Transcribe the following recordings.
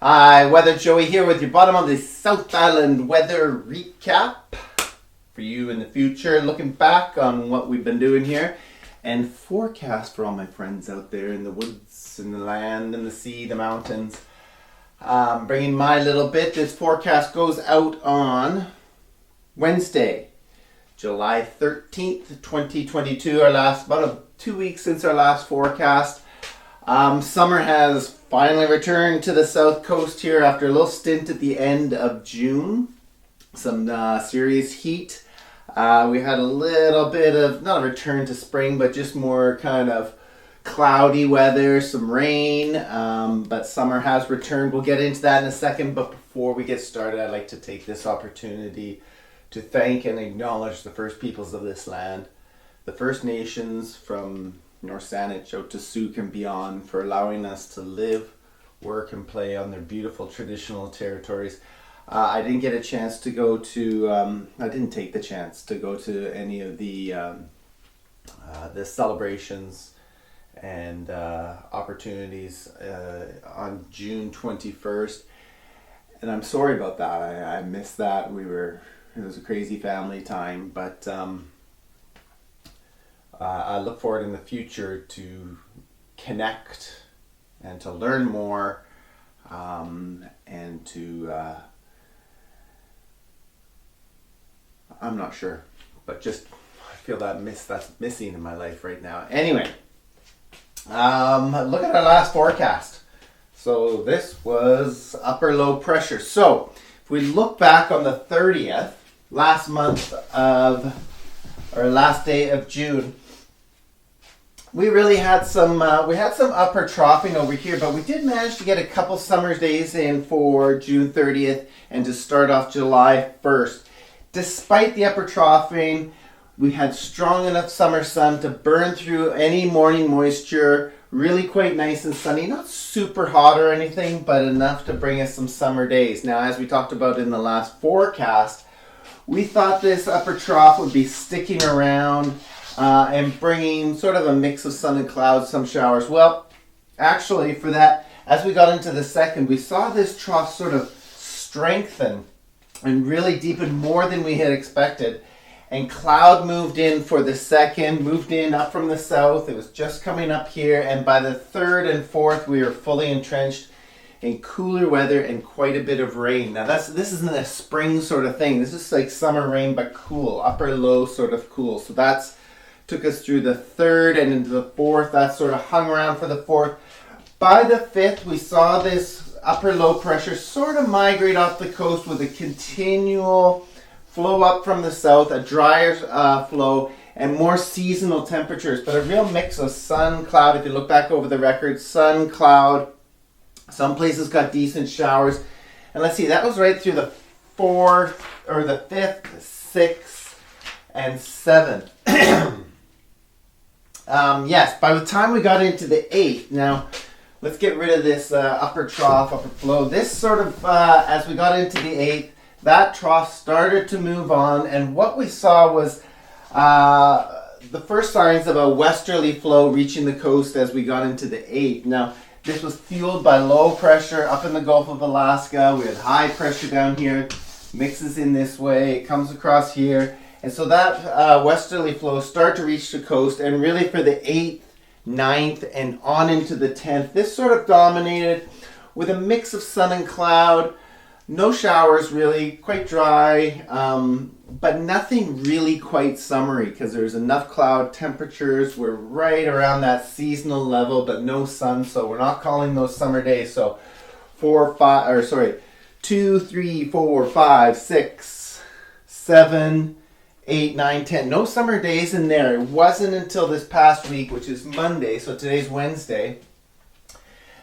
Hi, Weather Joey here with your bottom of the South Island weather recap for you in the future, looking back on what we've been doing here, and forecast for all my friends out there in the woods, in the land, in the sea, the mountains. Bringing my little bit. This forecast goes out on Wednesday, July 13th, 2022, about 2 weeks since our last forecast. Summer has finally returned to the south coast here after a little stint at the end of June. Some serious heat. We had a little bit of, not a return to spring, but just more kind of cloudy weather, some rain, but summer has returned. We'll get into that in a second, but before we get started, I'd like to take this opportunity to thank and acknowledge the first peoples of this land, the First Nations from North Saanich out to Sooke and beyond, for allowing us to live, work, and play on their beautiful traditional territories. I didn't get a chance to go to, I didn't take the chance to go to any of the celebrations and opportunities on June 21st. And I'm sorry about that. I missed that. It was a crazy family time, but I look forward in the future to connect and to learn more, and to I'm not sure, but just I feel that's missing in my life right now. Anyway, look at our last forecast. So this was upper low pressure. So if we look back on the 30th, last day of June, we really had some upper troughing over here, but we did manage to get a couple summer days in for June 30th and to start off July 1st. Despite the upper troughing, we had strong enough summer sun to burn through any morning moisture, really quite nice and sunny, not super hot or anything, but enough to bring us some summer days. Now, as we talked about in the last forecast, we thought this upper trough would be sticking around and bringing sort of a mix of sun and clouds, some showers. Well, actually for that, as we got into the second, we saw this trough sort of strengthen and really deepen more than we had expected. And cloud moved in for the second, moved in up from the south. It was just coming up here. And by the third and fourth, we were fully entrenched in cooler weather and quite a bit of rain. Now this isn't a spring sort of thing. This is like summer rain, but cool, upper low sort of cool. So that's took us through the third and into the fourth. That sort of hung around for the fourth. By the fifth, we saw this upper low pressure sort of migrate off the coast with a continual flow up from the south, a drier flow, and more seasonal temperatures, but a real mix of sun, cloud. If you look back over the record, sun, cloud. Some places got decent showers. And let's see, that was right through the fourth, or the fifth, sixth, and seventh. Yes, by the time we got into the 8th, now let's get rid of this upper trough, upper flow. This sort of, as we got into the 8th, that trough started to move on, and what we saw was the first signs of a westerly flow reaching the coast as we got into the 8th. Now, this was fueled by low pressure up in the Gulf of Alaska. We had high pressure down here, mixes in this way, it comes across here. And so that westerly flow started to reach the coast, and really for the 8th, 9th, and on into the 10th, this sort of dominated with a mix of sun and cloud. No showers really, quite dry, but nothing really quite summery because there's enough cloud. Temperatures were right around that seasonal level, but no sun, so we're not calling those summer days. So 2, 3, 4, 5, 6, 7, 8, 9, 10. No summer days in there. It wasn't until this past week, which is Monday, so today's Wednesday,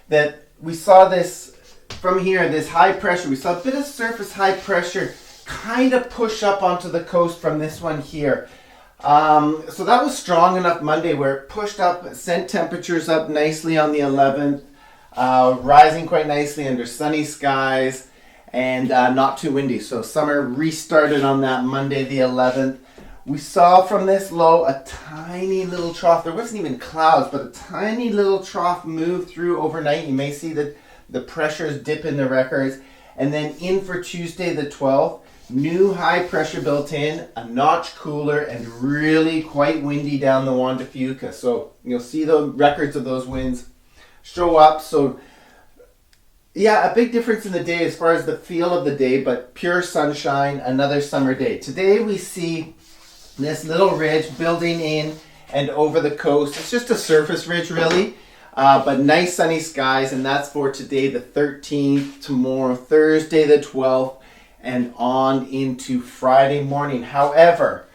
that we saw this from here, this high pressure. We saw a bit of surface high pressure kind of push up onto the coast from this one here. So that was strong enough Monday where it pushed up, sent temperatures up nicely on the 11th, rising quite nicely under sunny skies and not too windy. So summer restarted on that Monday the 11th. We saw from this low a tiny little trough. There wasn't even clouds, but a tiny little trough moved through overnight. You may see the The pressures dip in the records. And then in for Tuesday the 12th, new high pressure built in, a notch cooler, and really quite windy down the Juan de Fuca. So you'll see the records of those winds show up. So yeah, a big difference in the day as far as the feel of the day, but pure sunshine, another summer day. Today we see this little ridge building in and over the coast. It's just a surface ridge really, but nice sunny skies, and that's for today the 13th, tomorrow Thursday the 12th, and on into Friday morning. However,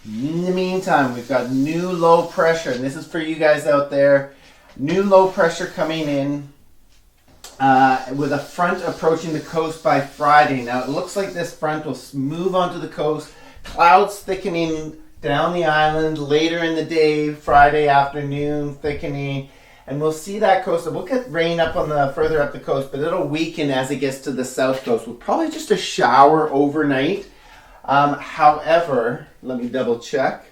in the meantime, we've got new low pressure, and this is for you guys out there. New low pressure coming in with a front approaching the coast by Friday. Now it looks like this front will move onto the coast. Clouds thickening down the island later in the day, Friday afternoon thickening, and we'll see that coast. We'll get rain up on the further up the coast, but it'll weaken as it gets to the south coast. With probably just a shower overnight. However, let me double check.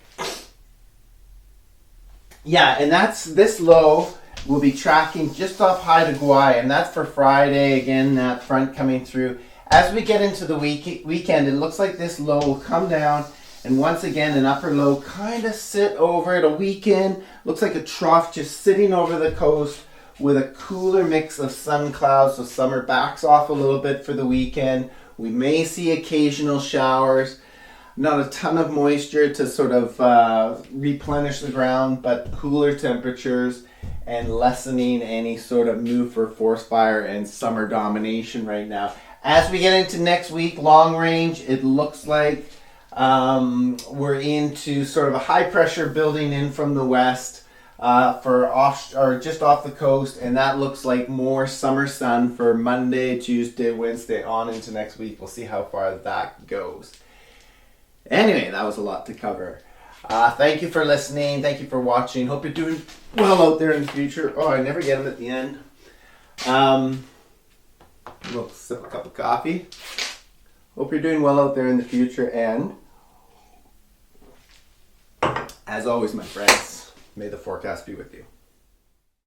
Yeah, and that's this low. We'll be tracking just off Haida Gwaii, and that's for Friday. Again, that front coming through. As we get into the weekend, it looks like this low will come down, and once again, an upper low kind of sit over it. A weekend looks like a trough just sitting over the coast with a cooler mix of sun clouds, so summer backs off a little bit for the weekend. We may see occasional showers. Not a ton of moisture to sort of replenish the ground, but cooler temperatures and lessening any sort of move for forest fire and summer domination right now. As we get into next week, long range, it looks like we're into sort of a high pressure building in from the west for off or just off the coast, and that looks like more summer sun for Monday, Tuesday, Wednesday on into next week. We'll see how far that goes. Anyway, that was a lot to cover. Thank you for listening. Thank you for watching. Hope you're doing well out there in the future. Oh, I never get them at the end. We'll sip a cup of coffee. Hope you're doing well out there in the future. And as always, my friends, may the forecast be with you.